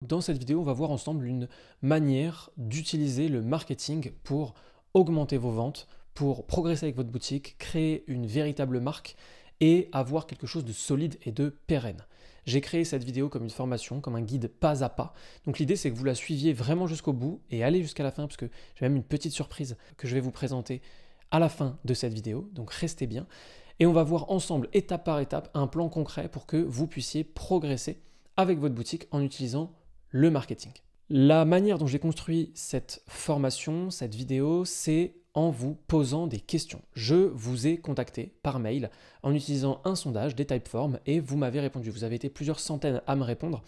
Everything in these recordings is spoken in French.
Dans cette vidéo, on va voir ensemble une manière d'utiliser le marketing pour augmenter vos ventes, pour progresser avec votre boutique, créer une véritable marque et avoir quelque chose de solide et de pérenne. J'ai créé cette vidéo comme une formation, comme un guide pas à pas. Donc l'idée, c'est que vous la suiviez vraiment jusqu'au bout et allez jusqu'à la fin parce que j'ai même une petite surprise que je vais vous présenter à la fin de cette vidéo. Donc restez bien. Et on va voir ensemble, étape par étape, un plan concret pour que vous puissiez progresser avec votre boutique en utilisant le marketing. La manière dont j'ai construit cette formation, cette vidéo, c'est en vous posant des questions. Je vous ai contacté par mail en utilisant un sondage, des Typeform, et vous m'avez répondu. Vous avez été plusieurs centaines à me répondre,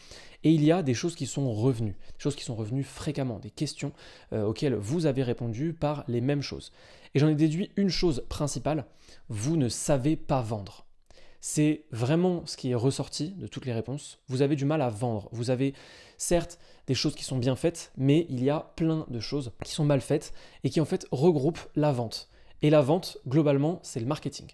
et il y a des choses qui sont revenues, des choses qui sont revenues fréquemment, des questions auxquelles vous avez répondu par les mêmes choses. Et j'en ai déduit une chose principale, vous ne savez pas vendre. C'est vraiment ce qui est ressorti de toutes les réponses. Vous avez du mal à vendre. Vous avez certes des choses qui sont bien faites, mais il y a plein de choses qui sont mal faites et qui en fait regroupent la vente. Et la vente, globalement, c'est le marketing.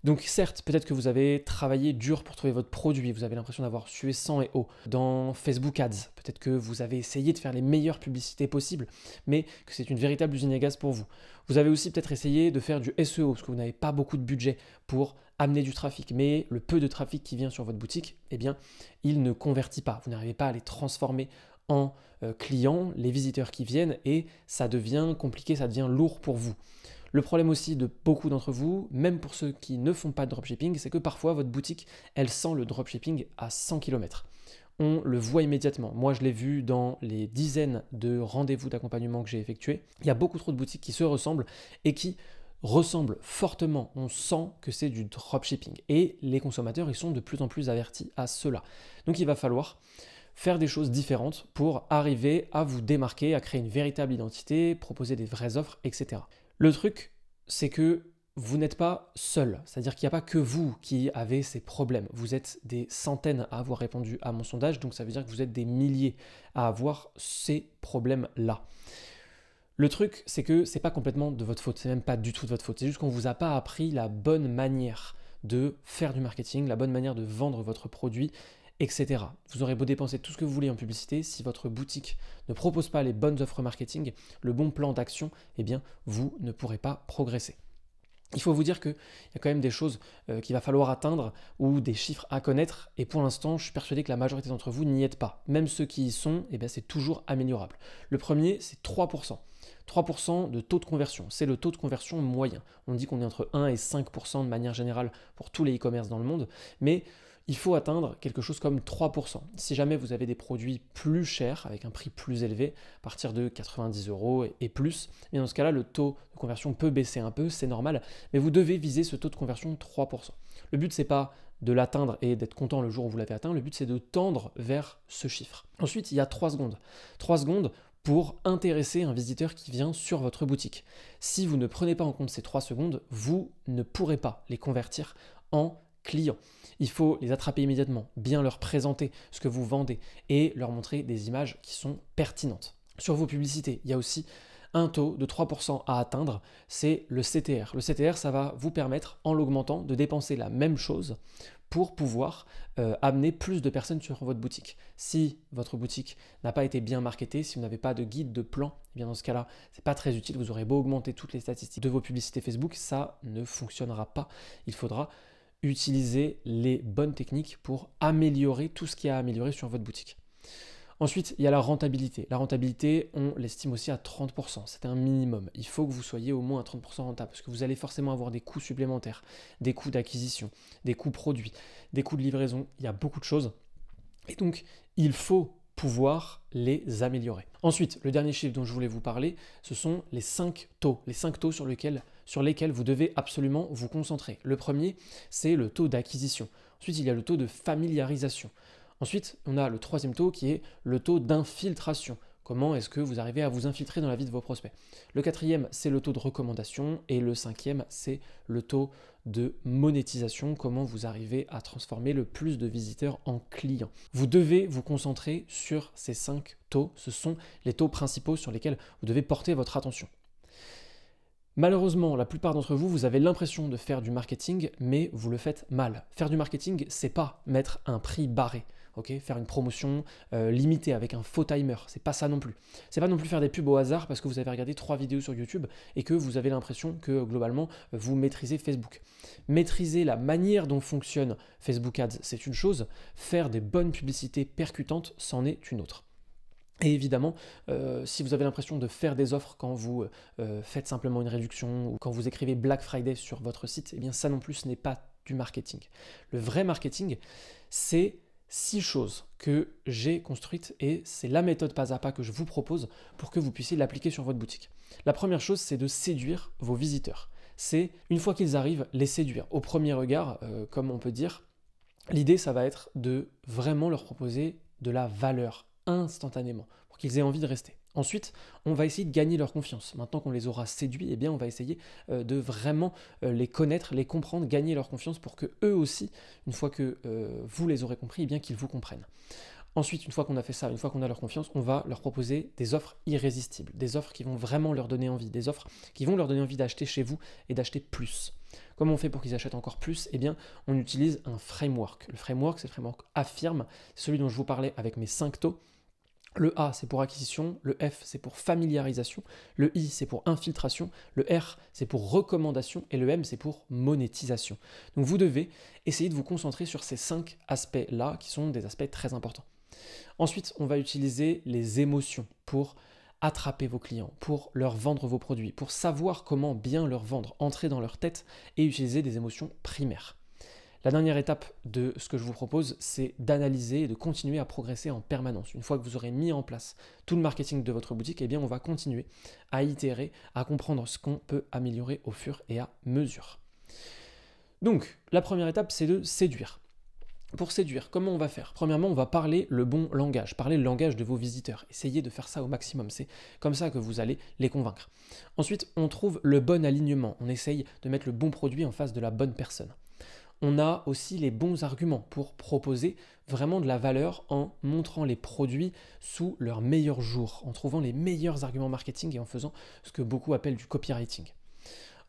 Donc certes, peut-être que vous avez travaillé dur pour trouver votre produit, vous avez l'impression d'avoir sué sang et eau dans Facebook Ads, peut-être que vous avez essayé de faire les meilleures publicités possibles, mais que c'est une véritable usine à gaz pour vous. Vous avez aussi peut-être essayé de faire du SEO, parce que vous n'avez pas beaucoup de budget pour amener du trafic, mais le peu de trafic qui vient sur votre boutique, eh bien, il ne convertit pas, vous n'arrivez pas à les transformer en clients, les visiteurs qui viennent, et ça devient compliqué, ça devient lourd pour vous. Le problème aussi de beaucoup d'entre vous, même pour ceux qui ne font pas de dropshipping, c'est que parfois votre boutique, elle sent le dropshipping à 100 km. On le voit immédiatement. Moi, je l'ai vu dans les dizaines de rendez-vous d'accompagnement que j'ai effectués. Il y a beaucoup trop de boutiques qui se ressemblent et qui ressemblent fortement. On sent que c'est du dropshipping. Et les consommateurs, ils sont de plus en plus avertis à cela. Donc, il va falloir faire des choses différentes pour arriver à vous démarquer, à créer une véritable identité, proposer des vraies offres, etc. Le truc, c'est que vous n'êtes pas seul, c'est-à-dire qu'il n'y a pas que vous qui avez ces problèmes. Vous êtes des centaines à avoir répondu à mon sondage, donc ça veut dire que vous êtes des milliers à avoir ces problèmes-là. Le truc, c'est que c'est pas complètement de votre faute, c'est même pas du tout de votre faute, c'est juste qu'on ne vous a pas appris la bonne manière de faire du marketing, la bonne manière de vendre votre produit, etc. Vous aurez beau dépenser tout ce que vous voulez en publicité, si votre boutique ne propose pas les bonnes offres marketing, le bon plan d'action, eh bien, vous ne pourrez pas progresser. Il faut vous dire qu'il y a quand même des choses qu'il va falloir atteindre ou des chiffres à connaître, et pour l'instant, je suis persuadé que la majorité d'entre vous n'y êtes pas. Même ceux qui y sont, eh bien, c'est toujours améliorable. Le premier, c'est 3%. 3% de taux de conversion, c'est le taux de conversion moyen. On dit qu'on est entre 1 et 5% de manière générale pour tous les e-commerce dans le monde, mais il faut atteindre quelque chose comme 3%. Si jamais vous avez des produits plus chers, avec un prix plus élevé, à partir de 90 € et plus, et dans ce cas-là, le taux de conversion peut baisser un peu, c'est normal, mais vous devez viser ce taux de conversion de 3%. Le but, c'est pas de l'atteindre et d'être content le jour où vous l'avez atteint, le but, c'est de tendre vers ce chiffre. Ensuite, il y a 3 secondes. 3 secondes pour intéresser un visiteur qui vient sur votre boutique. Si vous ne prenez pas en compte ces 3 secondes, vous ne pourrez pas les convertir en clients. Il faut les attraper immédiatement, bien leur présenter ce que vous vendez et leur montrer des images qui sont pertinentes. Sur vos publicités, il y a aussi un taux de 3% à atteindre, c'est le CTR. Le CTR, ça va vous permettre, en l'augmentant, de dépenser la même chose pour pouvoir amener plus de personnes sur votre boutique. Si votre boutique n'a pas été bien marketée, si vous n'avez pas de guide, de plan, eh bien dans ce cas-là, ce n'est pas très utile. Vous aurez beau augmenter toutes les statistiques de vos publicités Facebook, ça ne fonctionnera pas. Il faudra utiliser les bonnes techniques pour améliorer tout ce qu'il y a à améliorer sur votre boutique. Ensuite, il y a la rentabilité. La rentabilité, on l'estime aussi à 30%. C'est un minimum. Il faut que vous soyez au moins à 30% rentable parce que vous allez forcément avoir des coûts supplémentaires, des coûts d'acquisition, des coûts produits, des coûts de livraison. Il y a beaucoup de choses. Et donc, il faut pouvoir les améliorer. Ensuite, le dernier chiffre dont je voulais vous parler, ce sont les 5 taux. Les 5 taux sur lesquels vous devez absolument vous concentrer. Le premier, c'est le taux d'acquisition. Ensuite, il y a le taux de familiarisation. Ensuite, on a le troisième taux qui est le taux d'infiltration. Comment est-ce que vous arrivez à vous infiltrer dans la vie de vos prospects? Le quatrième, c'est le taux de recommandation. Et le cinquième, c'est le taux de monétisation. Comment vous arrivez à transformer le plus de visiteurs en clients. Vous devez vous concentrer sur ces 5 taux. Ce sont les taux principaux sur lesquels vous devez porter votre attention. Malheureusement, la plupart d'entre vous, vous avez l'impression de faire du marketing, mais vous le faites mal. Faire du marketing, c'est pas mettre un prix barré. ok, faire une promotion limitée avec un faux timer, c'est pas ça non plus. C'est pas non plus faire des pubs au hasard parce que vous avez regardé 3 vidéos sur YouTube et que vous avez l'impression que globalement vous maîtrisez Facebook. Maîtriser la manière dont fonctionne Facebook Ads, c'est une chose, faire des bonnes publicités percutantes, c'en est une autre. Et évidemment, si vous avez l'impression de faire des offres quand vous faites simplement une réduction ou quand vous écrivez Black Friday sur votre site, eh bien ça non plus, ce n'est pas du marketing. Le vrai marketing, c'est 6 choses que j'ai construites et c'est la méthode pas à pas que je vous propose pour que vous puissiez l'appliquer sur votre boutique. La première chose, c'est de séduire vos visiteurs. C'est, une fois qu'ils arrivent, les séduire. Au premier regard, comme on peut dire, l'idée, ça va être de vraiment leur proposer de la valeur instantanément pour qu'ils aient envie de rester. Ensuite, on va essayer de gagner leur confiance. Maintenant qu'on les aura séduits, eh bien, on va essayer de vraiment les connaître, les comprendre, gagner leur confiance pour que eux aussi, une fois que vous les aurez compris, eh bien, qu'ils vous comprennent. Ensuite, une fois qu'on a fait ça, une fois qu'on a leur confiance, on va leur proposer des offres irrésistibles, des offres qui vont vraiment leur donner envie, des offres qui vont leur donner envie d'acheter chez vous et d'acheter plus. Comment on fait pour qu'ils achètent encore plus? Eh bien, on utilise un framework. Le framework, c'est le framework Affirme, c'est celui dont je vous parlais avec mes 5 taux. Le A, c'est pour acquisition, le F, c'est pour familiarisation, le I, c'est pour infiltration, le R, c'est pour recommandation et le M, c'est pour monétisation. Donc vous devez essayer de vous concentrer sur ces 5 aspects-là qui sont des aspects très importants. Ensuite, on va utiliser les émotions pour attraper vos clients, pour leur vendre vos produits, pour savoir comment bien leur vendre, entrer dans leur tête et utiliser des émotions primaires. La dernière étape de ce que je vous propose, c'est d'analyser et de continuer à progresser en permanence. Une fois que vous aurez mis en place tout le marketing de votre boutique, eh bien on va continuer à itérer, à comprendre ce qu'on peut améliorer au fur et à mesure. Donc, la première étape, c'est de séduire. Pour séduire, comment on va faire? Premièrement, on va parler le bon langage, parler le langage de vos visiteurs. Essayez de faire ça au maximum, c'est comme ça que vous allez les convaincre. Ensuite, on trouve le bon alignement, on essaye de mettre le bon produit en face de la bonne personne. On a aussi les bons arguments pour proposer vraiment de la valeur en montrant les produits sous leur meilleur jour, en trouvant les meilleurs arguments marketing et en faisant ce que beaucoup appellent du copywriting.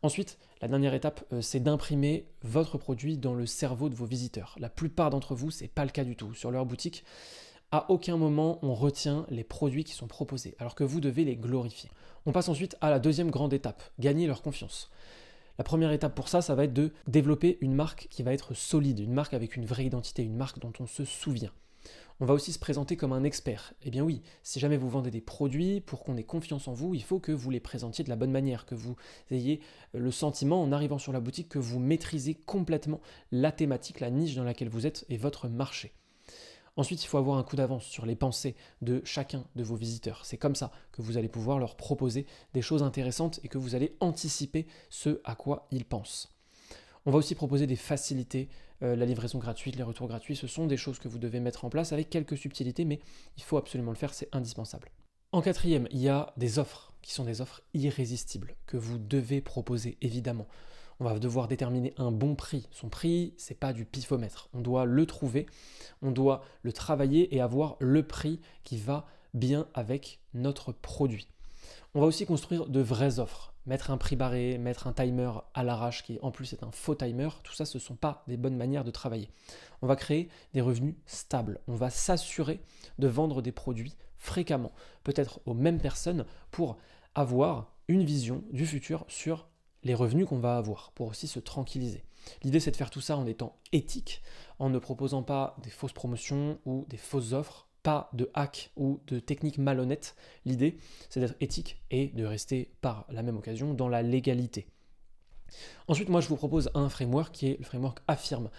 Ensuite, la dernière étape, c'est d'imprimer votre produit dans le cerveau de vos visiteurs. La plupart d'entre vous, ce n'est pas le cas du tout. Sur leur boutique, à aucun moment on retient les produits qui sont proposés, alors que vous devez les glorifier. On passe ensuite à la deuxième grande étape, gagner leur confiance. La première étape pour ça, ça va être de développer une marque qui va être solide, une marque avec une vraie identité, une marque dont on se souvient. On va aussi se présenter comme un expert. Eh bien oui, si jamais vous vendez des produits, pour qu'on ait confiance en vous, il faut que vous les présentiez de la bonne manière, que vous ayez le sentiment en arrivant sur la boutique que vous maîtrisez complètement la thématique, la niche dans laquelle vous êtes et votre marché. Ensuite, il faut avoir un coup d'avance sur les pensées de chacun de vos visiteurs. C'est comme ça que vous allez pouvoir leur proposer des choses intéressantes et que vous allez anticiper ce à quoi ils pensent. On va aussi proposer des facilités, la livraison gratuite, les retours gratuits. Ce sont des choses que vous devez mettre en place avec quelques subtilités, mais il faut absolument le faire, c'est indispensable. En quatrième, il y a des offres qui sont des offres irrésistibles que vous devez proposer, évidemment. On va devoir déterminer un bon prix. Son prix, c'est pas du pifomètre. On doit le trouver, on doit le travailler et avoir le prix qui va bien avec notre produit. On va aussi construire de vraies offres. Mettre un prix barré, mettre un timer à l'arrache qui en plus est un faux timer, tout ça ce ne sont pas des bonnes manières de travailler. On va créer des revenus stables. On va s'assurer de vendre des produits fréquemment, peut-être aux mêmes personnes pour avoir une vision du futur sur les revenus qu'on va avoir, pour aussi se tranquilliser. L'idée c'est de faire tout ça en étant éthique, en ne proposant pas des fausses promotions ou des fausses offres, pas de hack ou de techniques malhonnêtes. L'idée c'est d'être éthique et de rester par la même occasion dans la légalité. Ensuite, moi je vous propose un framework qui est le framework Affirme,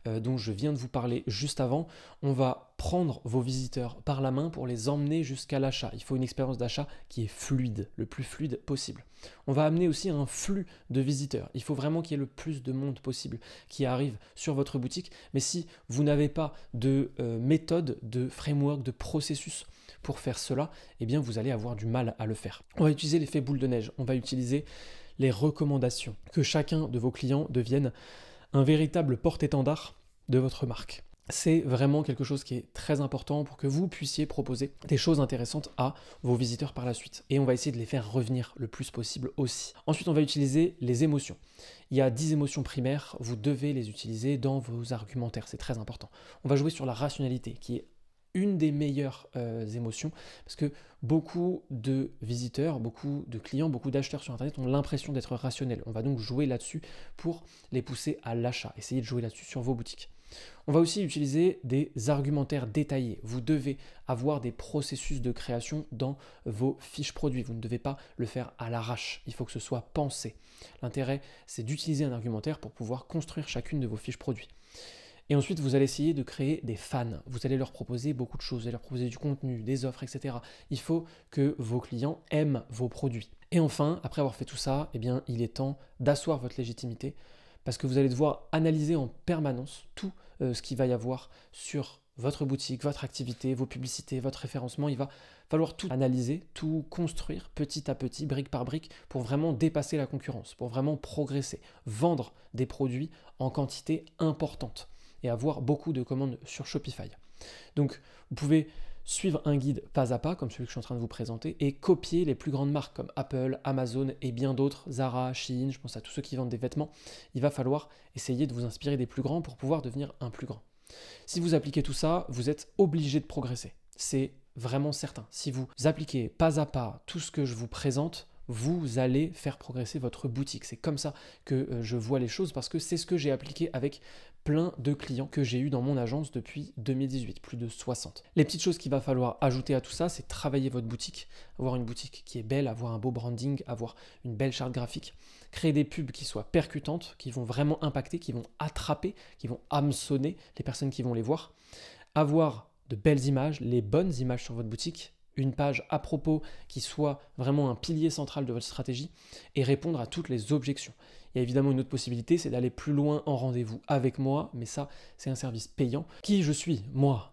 dont je viens de vous parler juste avant. On va prendre vos visiteurs par la main pour les emmener jusqu'à l'achat. Il faut une expérience d'achat qui est fluide, le plus fluide possible. On va amener aussi un flux de visiteurs. Il faut vraiment qu'il y ait le plus de monde possible qui arrive sur votre boutique. Mais si vous n'avez pas de méthode, de framework, de processus pour faire cela, eh bien vous allez avoir du mal à le faire. On va utiliser l'effet boule de neige. On va utiliser les recommandations, que chacun de vos clients devienne un véritable porte-étendard de votre marque. C'est vraiment quelque chose qui est très important pour que vous puissiez proposer des choses intéressantes à vos visiteurs par la suite. Et on va essayer de les faire revenir le plus possible aussi. Ensuite, on va utiliser les émotions. Il y a 10 émotions primaires, vous devez les utiliser dans vos argumentaires, c'est très important. On va jouer sur la rationalité, qui est une des meilleures émotions parce que beaucoup de visiteurs, beaucoup de clients, beaucoup d'acheteurs sur Internet ont l'impression d'être rationnels. On va donc jouer là-dessus pour les pousser à l'achat. Essayez de jouer là-dessus sur vos boutiques. On va aussi utiliser des argumentaires détaillés. Vous devez avoir des processus de création dans vos fiches produits. Vous ne devez pas le faire à l'arrache. Il faut que ce soit pensé. L'intérêt, c'est d'utiliser un argumentaire pour pouvoir construire chacune de vos fiches produits. Et ensuite, vous allez essayer de créer des fans. Vous allez leur proposer beaucoup de choses, vous allez leur proposer du contenu, des offres, etc. Il faut que vos clients aiment vos produits. Et enfin, après avoir fait tout ça, eh bien, il est temps d'asseoir votre légitimité parce que vous allez devoir analyser en permanence tout ce qu'il va y avoir sur votre boutique, votre activité, vos publicités, votre référencement. Il va falloir tout analyser, tout construire petit à petit, brique par brique, pour vraiment dépasser la concurrence, pour vraiment progresser, vendre des produits en quantité importante et avoir beaucoup de commandes sur Shopify. Donc, vous pouvez suivre un guide pas à pas, comme celui que je suis en train de vous présenter, et copier les plus grandes marques comme Apple, Amazon et bien d'autres, Zara, Shein, je pense à tous ceux qui vendent des vêtements. Il va falloir essayer de vous inspirer des plus grands pour pouvoir devenir un plus grand. Si vous appliquez tout ça, vous êtes obligé de progresser. C'est vraiment certain. Si vous appliquez pas à pas tout ce que je vous présente, vous allez faire progresser votre boutique. C'est comme ça que je vois les choses parce que c'est ce que j'ai appliqué avec plein de clients que j'ai eu dans mon agence depuis 2018, plus de 60. Les petites choses qu'il va falloir ajouter à tout ça, c'est travailler votre boutique, avoir une boutique qui est belle, avoir un beau branding, avoir une belle charte graphique, créer des pubs qui soient percutantes, qui vont vraiment impacter, qui vont attraper, qui vont hameçonner les personnes qui vont les voir, avoir de belles images, les bonnes images sur votre boutique, une page à propos qui soit vraiment un pilier central de votre stratégie et répondre à toutes les objections. Il y a évidemment une autre possibilité, c'est d'aller plus loin en rendez-vous avec moi, mais ça, c'est un service payant. Qui je suis, moi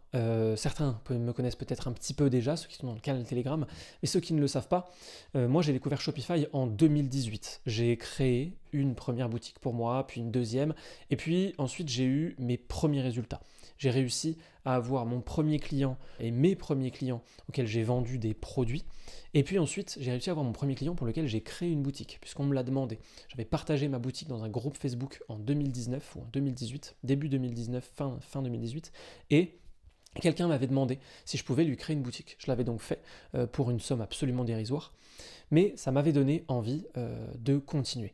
certains me connaissent peut-être un petit peu déjà, ceux qui sont dans le canal Telegram, mais ceux qui ne le savent pas, moi j'ai découvert Shopify en 2018. J'ai créé une première boutique pour moi, puis une deuxième, et puis ensuite j'ai eu mes premiers résultats. J'ai réussi à avoir mon premier client et mes premiers clients auxquels j'ai vendu des produits. Et puis ensuite, j'ai réussi à avoir mon premier client pour lequel j'ai créé une boutique, puisqu'on me l'a demandé. J'avais partagé ma boutique dans un groupe Facebook en 2019 ou en 2018, début 2019, fin 2018, et quelqu'un m'avait demandé si je pouvais lui créer une boutique. Je l'avais donc fait pour une somme absolument dérisoire, mais ça m'avait donné envie de continuer.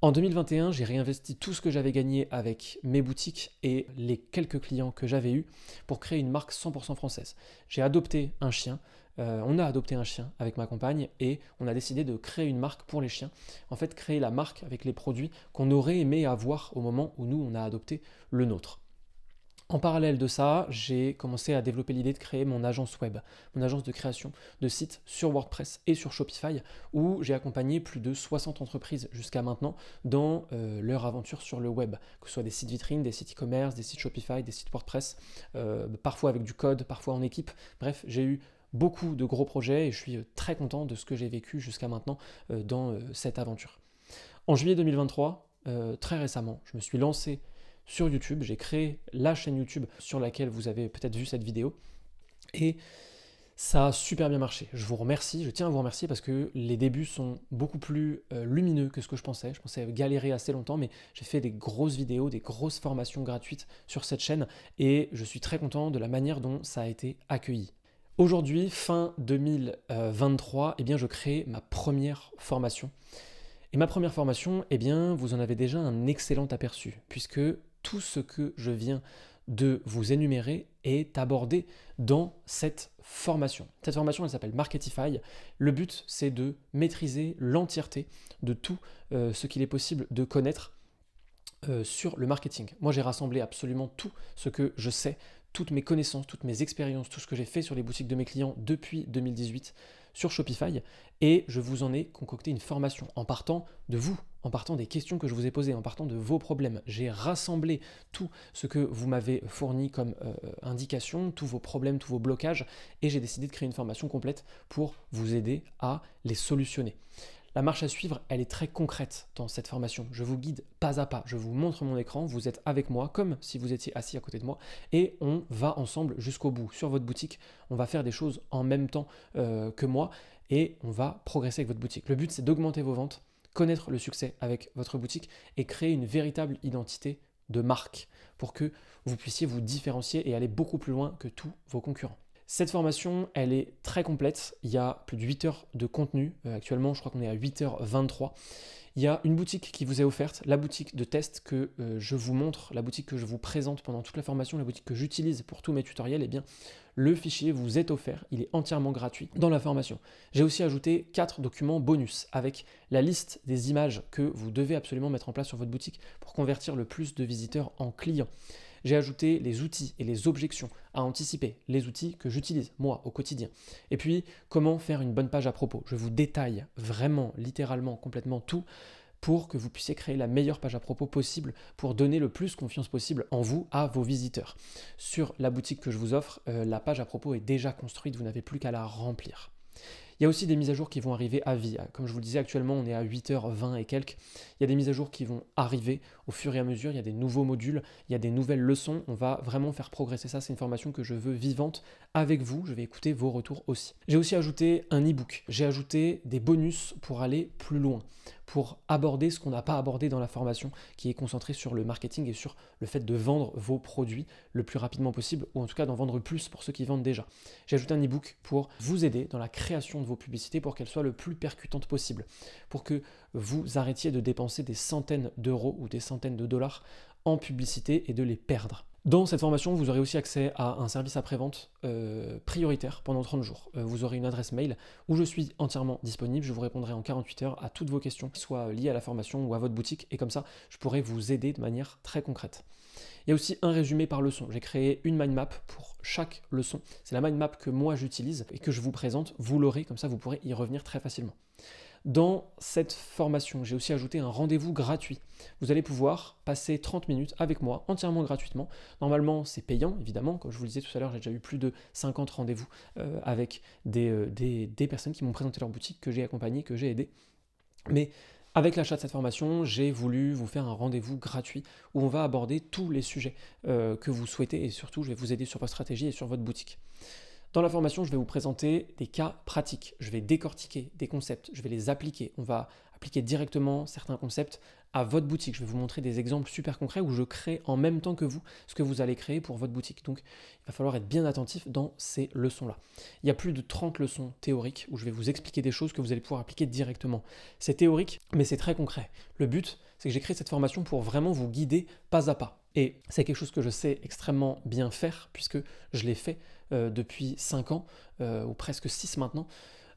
En 2021, j'ai réinvesti tout ce que j'avais gagné avec mes boutiques et les quelques clients que j'avais eus pour créer une marque 100% française. J'ai adopté un chien, on a adopté un chien avec ma compagne et on a décidé de créer une marque pour les chiens. En fait, créer la marque avec les produits qu'on aurait aimé avoir au moment où nous, on a adopté le nôtre. En parallèle de ça, j'ai commencé à développer l'idée de créer mon agence web, mon agence de création de sites sur WordPress et sur Shopify, où j'ai accompagné plus de 60 entreprises jusqu'à maintenant dans leur aventure sur le web, que ce soit des sites vitrines, des sites e-commerce, des sites Shopify, des sites WordPress, parfois avec du code, parfois en équipe. Bref, j'ai eu beaucoup de gros projets et je suis très content de ce que j'ai vécu jusqu'à maintenant dans cette aventure. En juillet 2023, très récemment, je me suis lancé sur YouTube, j'ai créé la chaîne YouTube sur laquelle vous avez peut-être vu cette vidéo et ça a super bien marché. Je vous remercie, je tiens à vous remercier parce que les débuts sont beaucoup plus lumineux que ce que je pensais. Je pensais galérer assez longtemps, mais j'ai fait des grosses vidéos, des grosses formations gratuites sur cette chaîne et je suis très content de la manière dont ça a été accueilli. Aujourd'hui, fin 2023, eh bien, je crée ma première formation. Et ma première formation, eh bien, vous en avez déjà un excellent aperçu, puisque tout ce que je viens de vous énumérer est abordé dans cette formation. Cette formation, elle s'appelle Marketify. Le but, c'est de maîtriser l'entièreté de tout ce qu'il est possible de connaître sur le marketing. Moi, j'ai rassemblé absolument tout ce que je sais, toutes mes connaissances, toutes mes expériences, tout ce que j'ai fait sur les boutiques de mes clients depuis 2018 sur Shopify et je vous en ai concocté une formation en partant de vous, en partant des questions que je vous ai posées, en partant de vos problèmes. J'ai rassemblé tout ce que vous m'avez fourni comme indication, tous vos problèmes, tous vos blocages et j'ai décidé de créer une formation complète pour vous aider à les solutionner. La marche à suivre, elle est très concrète dans cette formation. Je vous guide pas à pas, je vous montre mon écran, vous êtes avec moi comme si vous étiez assis à côté de moi et on va ensemble jusqu'au bout. Sur votre boutique, on va faire des choses en même temps que moi et on va progresser avec votre boutique. Le but, c'est d'augmenter vos ventes, connaître le succès avec votre boutique et créer une véritable identité de marque pour que vous puissiez vous différencier et aller beaucoup plus loin que tous vos concurrents. Cette formation, elle est très complète. Il y a plus de 8 heures de contenu. Actuellement, je crois qu'on est à 8h23. Il y a une boutique qui vous est offerte, la boutique de test que je vous montre, la boutique que je vous présente pendant toute la formation, la boutique que j'utilise pour tous mes tutoriels. Eh bien, le fichier vous est offert, il est entièrement gratuit dans la formation. J'ai aussi ajouté 4 documents bonus avec la liste des images que vous devez absolument mettre en place sur votre boutique pour convertir le plus de visiteurs en clients. J'ai ajouté les outils et les objections à anticiper, les outils que j'utilise moi au quotidien. Et puis, comment faire une bonne page à propos. Je vous détaille vraiment, littéralement, complètement tout pour que vous puissiez créer la meilleure page à propos possible pour donner le plus confiance possible en vous à vos visiteurs. Sur la boutique que je vous offre, la page à propos est déjà construite, vous n'avez plus qu'à la remplir. Il y a aussi des mises à jour qui vont arriver à vie. Comme je vous le disais, actuellement, on est à 8h20 et quelques. Il y a des mises à jour qui vont arriver au fur et à mesure. Il y a des nouveaux modules, il y a des nouvelles leçons. On va vraiment faire progresser ça. C'est une formation que je veux vivante avec vous. Je vais écouter vos retours aussi. J'ai aussi ajouté un e-book. J'ai ajouté des bonus pour aller plus loin, pour aborder ce qu'on n'a pas abordé dans la formation, qui est concentré sur le marketing et sur le fait de vendre vos produits le plus rapidement possible, ou en tout cas d'en vendre plus pour ceux qui vendent déjà. J'ai ajouté un e-book pour vous aider dans la création de vos publicités pour qu'elles soient le plus percutantes possible, pour que vous arrêtiez de dépenser des centaines d'euros ou des centaines de dollars en publicité et de les perdre. Dans cette formation, vous aurez aussi accès à un service après-vente prioritaire pendant 30 jours. Vous aurez une adresse mail où je suis entièrement disponible. Je vous répondrai en 48 heures à toutes vos questions, soit liées à la formation ou à votre boutique. Et comme ça, je pourrai vous aider de manière très concrète. Il y a aussi un résumé par leçon. J'ai créé une mind map pour chaque leçon. C'est la mind map que moi j'utilise et que je vous présente. Vous l'aurez, comme ça vous pourrez y revenir très facilement. Dans cette formation, j'ai aussi ajouté un rendez-vous gratuit. Vous allez pouvoir passer 30 minutes avec moi entièrement gratuitement. Normalement, c'est payant, évidemment. Comme je vous le disais tout à l'heure, j'ai déjà eu plus de 50 rendez-vous avec des personnes qui m'ont présenté leur boutique, que j'ai accompagné, que j'ai aidé. Mais avec l'achat de cette formation, j'ai voulu vous faire un rendez-vous gratuit où on va aborder tous les sujets que vous souhaitez et surtout, je vais vous aider sur votre stratégie et sur votre boutique. Dans la formation, je vais vous présenter des cas pratiques. Je vais décortiquer des concepts, je vais les appliquer. On va appliquer directement certains concepts à votre boutique. Je vais vous montrer des exemples super concrets où je crée en même temps que vous ce que vous allez créer pour votre boutique. Donc, il va falloir être bien attentif dans ces leçons-là. Il y a plus de 30 leçons théoriques où je vais vous expliquer des choses que vous allez pouvoir appliquer directement. C'est théorique, mais c'est très concret. Le but, c'est que j'ai créé cette formation pour vraiment vous guider pas à pas. Et c'est quelque chose que je sais extrêmement bien faire puisque je l'ai fait depuis 5 ans, ou presque 6 maintenant,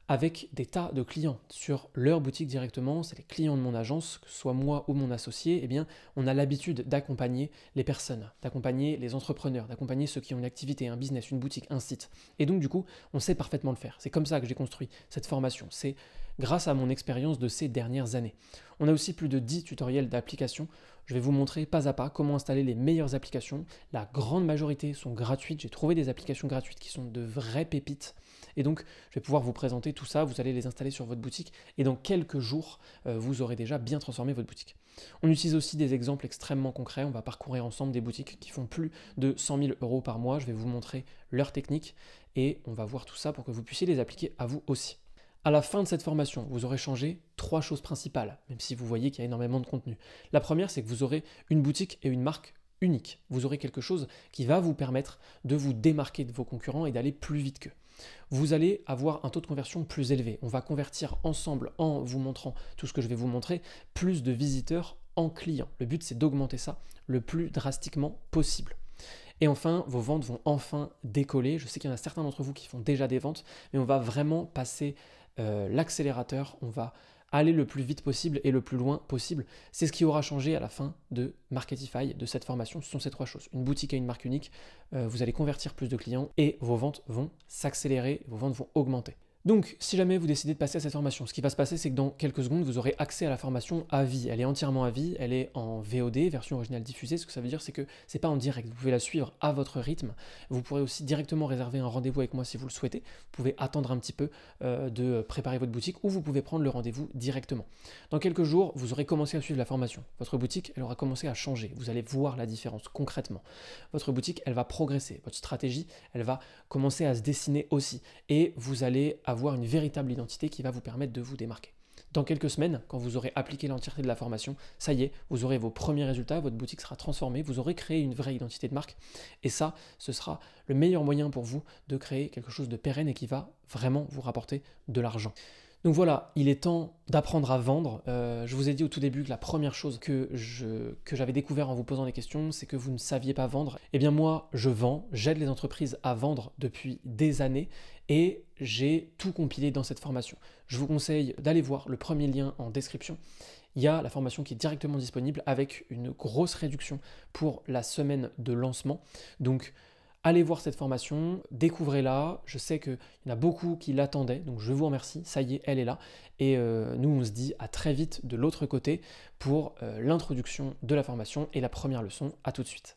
avec des tas de clients sur leur boutique directement. C'est les clients de mon agence, que ce soit moi ou mon associé. Eh bien, on a l'habitude d'accompagner les personnes, d'accompagner les entrepreneurs, d'accompagner ceux qui ont une activité, un business, une boutique, un site. Et donc, du coup, on sait parfaitement le faire. C'est comme ça que j'ai construit cette formation. C'est grâce à mon expérience de ces dernières années. On a aussi plus de 10 tutoriels d'applications. Je vais vous montrer pas à pas comment installer les meilleures applications. La grande majorité sont gratuites. J'ai trouvé des applications gratuites qui sont de vraies pépites. Et donc, je vais pouvoir vous présenter tout ça. Vous allez les installer sur votre boutique. Et dans quelques jours, vous aurez déjà bien transformé votre boutique. On utilise aussi des exemples extrêmement concrets. On va parcourir ensemble des boutiques qui font plus de 100 000 euros par mois. Je vais vous montrer leurs techniques. Et on va voir tout ça pour que vous puissiez les appliquer à vous aussi. À la fin de cette formation, vous aurez changé 3 choses principales, même si vous voyez qu'il y a énormément de contenu. La première, c'est que vous aurez une boutique et une marque unique. Vous aurez quelque chose qui va vous permettre de vous démarquer de vos concurrents et d'aller plus vite qu'eux. Vous allez avoir un taux de conversion plus élevé. On va convertir ensemble, en vous montrant tout ce que je vais vous montrer, plus de visiteurs en clients. Le but, c'est d'augmenter ça le plus drastiquement possible. Et enfin, vos ventes vont enfin décoller. Je sais qu'il y en a certains d'entre vous qui font déjà des ventes, mais on va vraiment passer l'accélérateur, on va aller le plus vite possible et le plus loin possible. C'est ce qui aura changé à la fin de Marketify, de cette formation. Ce sont ces 3 choses. Une boutique et une marque unique, vous allez convertir plus de clients et vos ventes vont s'accélérer, vos ventes vont augmenter. Donc, si jamais vous décidez de passer à cette formation, ce qui va se passer, c'est que dans quelques secondes, vous aurez accès à la formation à vie. Elle est entièrement à vie, elle est en VOD, version originale diffusée. Ce que ça veut dire, c'est que c'est pas en direct. Vous pouvez la suivre à votre rythme. Vous pourrez aussi directement réserver un rendez-vous avec moi si vous le souhaitez. Vous pouvez attendre un petit peu de préparer votre boutique ou vous pouvez prendre le rendez-vous directement. Dans quelques jours, vous aurez commencé à suivre la formation. Votre boutique, elle aura commencé à changer. Vous allez voir la différence concrètement. Votre boutique, elle va progresser. Votre stratégie, elle va commencer à se dessiner aussi. Et vous allez avoir une véritable identité qui va vous permettre de vous démarquer. dans quelques semaines, quand vous aurez appliqué l'entièreté de la formation, ça y est, vous aurez vos premiers résultats, votre boutique sera transformée, vous aurez créé une vraie identité de marque. Et ça, ce sera le meilleur moyen pour vous de créer quelque chose de pérenne et qui va vraiment vous rapporter de l'argent. Donc voilà, il est temps d'apprendre à vendre. Je vous ai dit au tout début que la première chose que j'avais découvert en vous posant des questions, c'est que vous ne saviez pas vendre. Eh bien moi, je vends, j'aide les entreprises à vendre depuis des années et j'ai tout compilé dans cette formation. Je vous conseille d'aller voir le premier lien en description. Il y a la formation qui est directement disponible avec une grosse réduction pour la semaine de lancement. Donc, allez voir cette formation, découvrez-la. Je sais qu'il y en a beaucoup qui l'attendaient, donc je vous remercie. Ça y est, elle est là. Et nous, on se dit à très vite de l'autre côté pour l'introduction de la formation et la première leçon. À tout de suite.